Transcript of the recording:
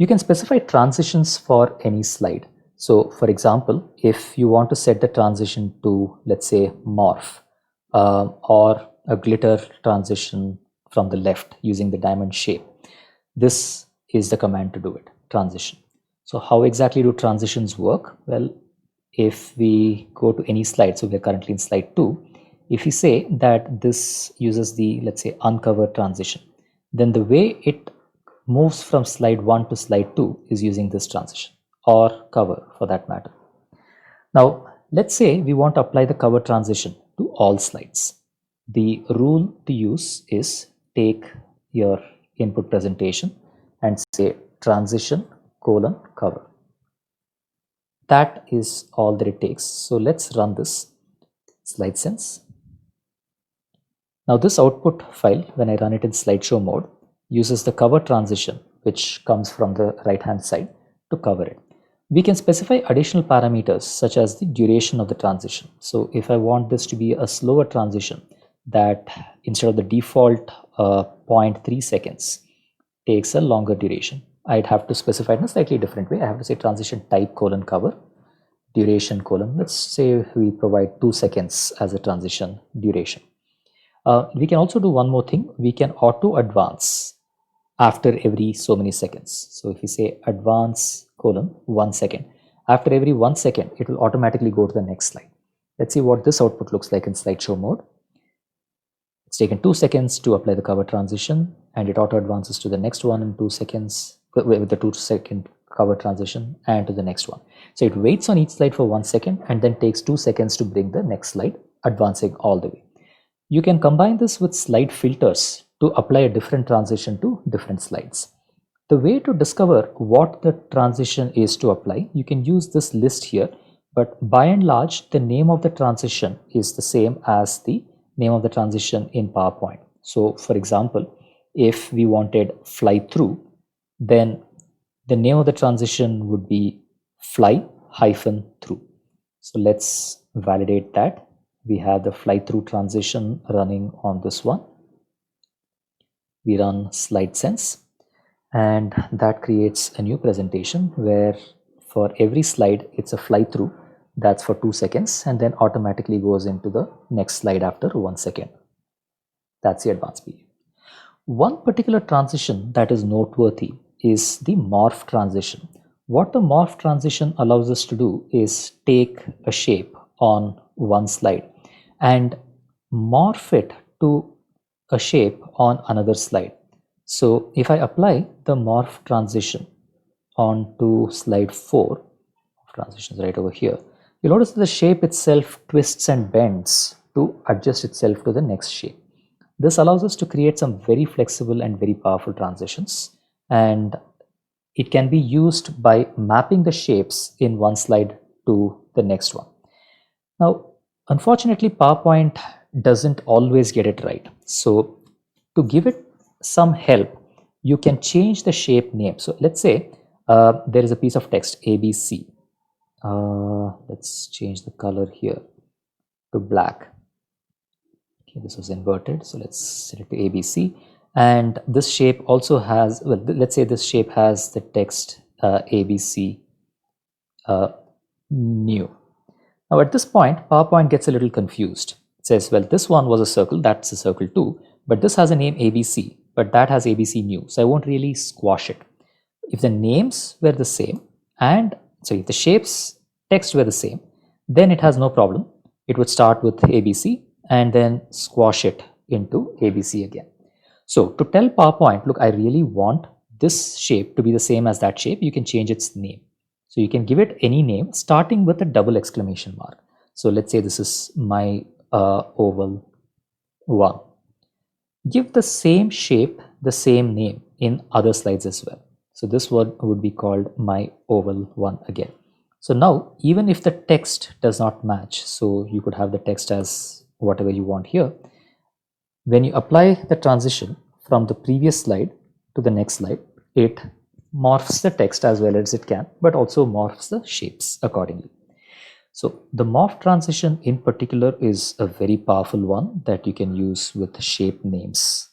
You can specify transitions for any slide. So for example, if you want to set the transition to, let's say, morph or a glitter transition from the left using the diamond shape, this is the command to do it, transition. So how exactly do transitions work? Well, if we go to any slide, so we're currently in slide 2, if we say that this uses the, let's say, uncover transition, then the way it moves from slide 1 to slide 2 is using this transition, or cover for that matter. Now, let's say we want to apply the cover transition to all slides. The rule to use is take your input presentation and say transition : cover. That is all that it takes. So let's run this slide sense. Now this output file, when I run it in slideshow mode, uses the cover transition, which comes from the right hand side, to cover it. We can specify additional parameters such as the duration of the transition. So if I want this to be a slower transition that instead of the default 0.3 seconds takes a longer duration, I'd have to specify it in a slightly different way. I have to say transition type : cover, duration : let's say we provide 2 seconds as a transition duration. We can also do one more thing. We can auto advance after every so many seconds. So if we say advance : 1 second, after every 1 second, it will automatically go to the next slide. Let's see what this output looks like in slideshow mode. It's taken 2 seconds to apply the cover transition, and it auto advances to the next one in 2 seconds with the 2-second cover transition, and to the next one. So it waits on each slide for 1 second and then takes 2 seconds to bring the next slide, advancing all the way. You can combine this with slide filters to apply a different transition to different slides. The way to discover what the transition is to apply, you can use this list here, but by and large, the name of the transition is the same as the name of the transition in PowerPoint. So for example, if we wanted fly through, then the name of the transition would be fly-through. So let's validate that. We have the fly through transition running on this one. We run slide sense, and that creates a new presentation where for every slide it's a fly through. That's for 2 seconds and then automatically goes into the next slide after 1 second. That's the advanced period. One particular transition that is noteworthy is the morph transition. What the morph transition allows us to do is take a shape on one slide and morph it to a shape on another slide. So if I apply the morph transition onto slide 4, transitions right over here, you'll notice that the shape itself twists and bends to adjust itself to the next shape. This allows us to create some very flexible and very powerful transitions, and it can be used by mapping the shapes in one slide to the next one. Now, unfortunately, PowerPoint doesn't always get it right. So to give it some help, you can change the shape name. So let's say there is a piece of text ABC. Let's change the color here to black. Okay, this was inverted, so let's set it to ABC. And this shape also has, well, let's say this shape has the text ABC new. Now at this point, PowerPoint gets a little confused. It says, well, this one was a circle, that's a circle too, but this has a name ABC, but that has ABC new, so I won't really squash it. If the names were the same and if the shapes text were the same, then it has no problem. It would start with ABC and then squash it into ABC again. So to tell PowerPoint, look, I really want this shape to be the same as that shape, you can change its name. So you can give it any name starting with a double exclamation mark. So let's say this is my oval 1. Give the same shape the same name in other slides as well. So this one would be called my oval 1 again. So now even if the text does not match, so you could have the text as whatever you want here, when you apply the transition from the previous slide to the next slide, it morphs the text as well as it can, but also morphs the shapes accordingly. So the morph transition in particular is a very powerful one that you can use with shape names.